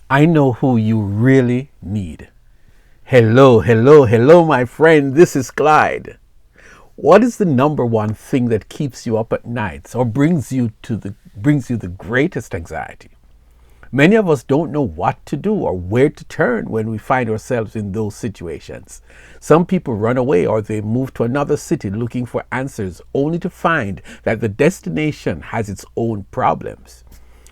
I know who you really need. Hello, hello, hello, my friend. This is Clyde. What is the number one thing that keeps you up at nights or brings you the greatest anxiety? Many of us don't know what to do or where to turn when we find ourselves in those situations. Some people run away or they move to another city looking for answers only to find that the destination has its own problems.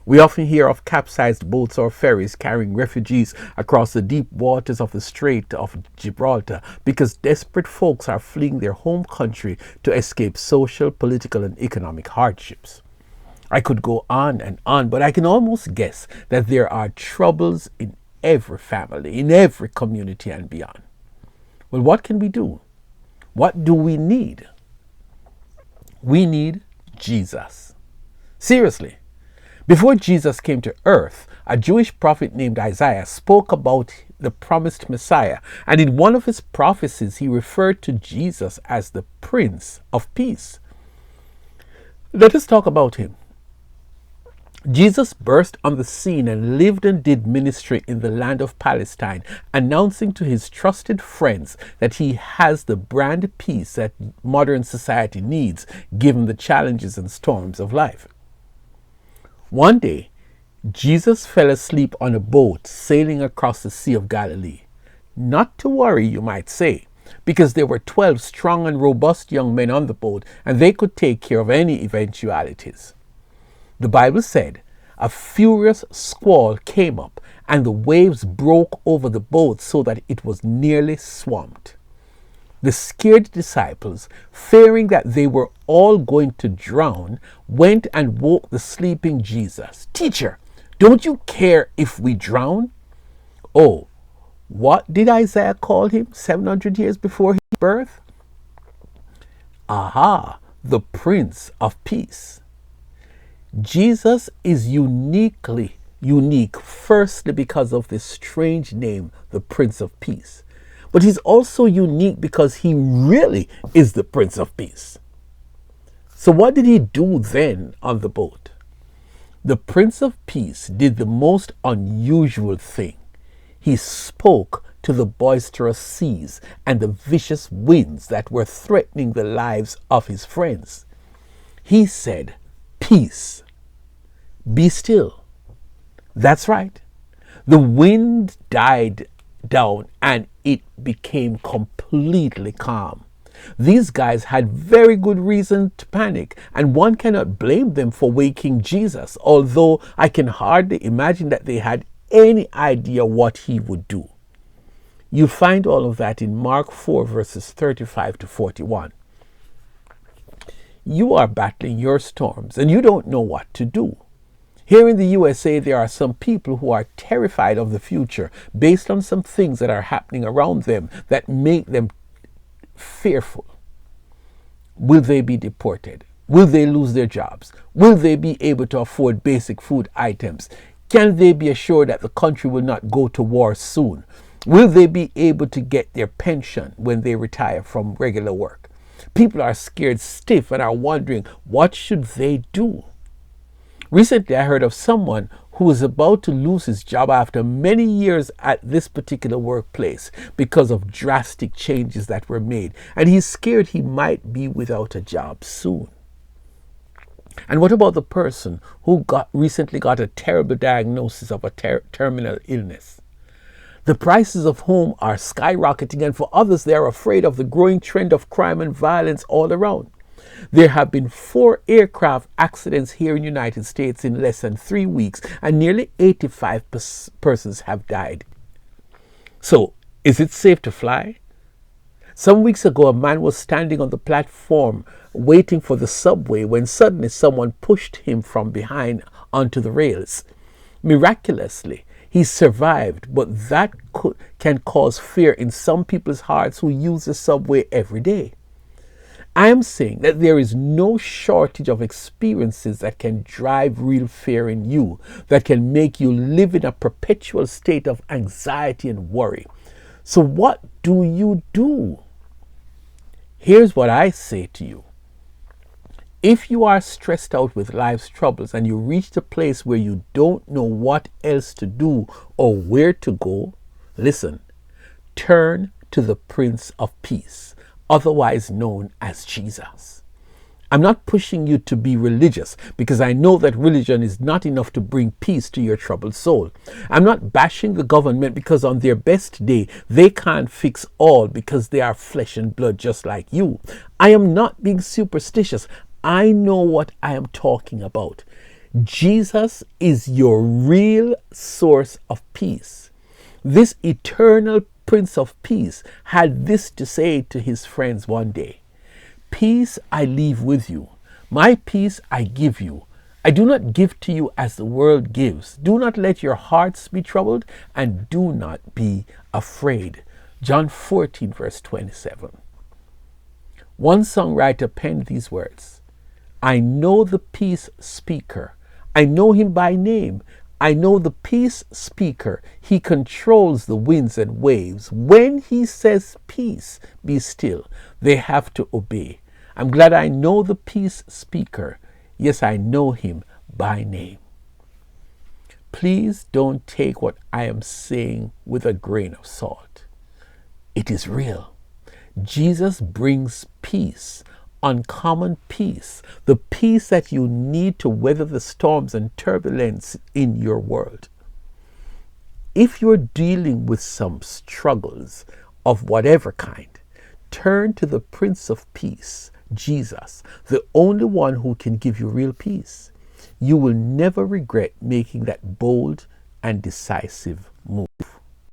We often hear of capsized boats or ferries carrying refugees across the deep waters of the Strait of Gibraltar because desperate folks are fleeing their home country to escape social, political, and economic hardships. I could go on and on, but I can almost guess that there are troubles in every family, in every community, and beyond. Well, what can we do? What do we need? We need Jesus. Seriously. Before Jesus came to earth, a Jewish prophet named Isaiah spoke about the promised Messiah, and in one of his prophecies, he referred to Jesus as the Prince of Peace. Let us talk about him. Jesus burst on the scene and lived and did ministry in the land of Palestine, announcing to his trusted friends that he has the brand of peace that modern society needs, given the challenges and storms of life. One day, Jesus fell asleep on a boat sailing across the Sea of Galilee. Not to worry, you might say, because there were 12 strong and robust young men on the boat, and they could take care of any eventualities. The Bible said, a furious squall came up, and the waves broke over the boat so that it was nearly swamped. The scared disciples, fearing that they were all going to drown, went and woke the sleeping Jesus. Teacher, don't you care if we drown? Oh, what did Isaiah call him 700 years before his birth? Aha, the Prince of Peace. Jesus is unique, firstly because of this strange name, the Prince of Peace. But he's also unique because he really is the Prince of Peace. So what did he do then on the boat? The Prince of Peace did the most unusual thing. He spoke to the boisterous seas and the vicious winds that were threatening the lives of his friends. He said, "Peace, be still." That's right. The wind died down and it became completely calm. These guys had very good reason to panic, and one cannot blame them for waking Jesus, although I can hardly imagine that they had any idea what he would do. You'll find all of that in Mark 4 verses 35 to 41. You are battling your storms and you don't know what to do. Here in the USA, there are some people who are terrified of the future based on some things that are happening around them that make them fearful. Will they be deported? Will they lose their jobs? Will they be able to afford basic food items? Can they be assured that the country will not go to war soon? Will they be able to get their pension when they retire from regular work? People are scared stiff and are wondering, what should they do? Recently, I heard of someone who is about to lose his job after many years at this particular workplace because of drastic changes that were made, and he's scared he might be without a job soon. And what about the person who recently got a terrible diagnosis of a terminal illness? The prices of home are skyrocketing, and for others, they are afraid of the growing trend of crime and violence all around. There have been 4 aircraft accidents here in the United States in less than 3 weeks, and nearly 85 persons have died. So, is it safe to fly? Some weeks ago, a man was standing on the platform waiting for the subway when suddenly someone pushed him from behind onto the rails. Miraculously, he survived, but that can cause fear in some people's hearts who use the subway every day. I am saying that there is no shortage of experiences that can drive real fear in you, that can make you live in a perpetual state of anxiety and worry. So what do you do? Here's what I say to you. If you are stressed out with life's troubles and you reach a place where you don't know what else to do or where to go, listen, turn to the Prince of Peace, otherwise known as Jesus. I'm not pushing you to be religious because I know that religion is not enough to bring peace to your troubled soul. I'm not bashing the government because on their best day, they can't fix all because they are flesh and blood just like you. I am not being superstitious. I know what I am talking about. Jesus is your real source of peace. This eternal Prince of Peace had this to say to his friends one day. Peace I leave with you. My peace I give you. I do not give to you as the world gives. Do not let your hearts be troubled and do not be afraid. John 14 verse 27. One songwriter penned these words. I know the peace speaker. I know him by name. I know the peace speaker. He controls the winds and waves. When he says peace, be still, they have to obey. I'm glad I know the peace speaker. Yes, I know him by name. Please don't take what I am saying with a grain of salt. It is real. Jesus brings peace, uncommon peace, the peace that you need to weather the storms and turbulence in your world. If you're dealing with some struggles of whatever kind, turn to the Prince of Peace, Jesus, the only one who can give you real peace. You will never regret making that bold and decisive move.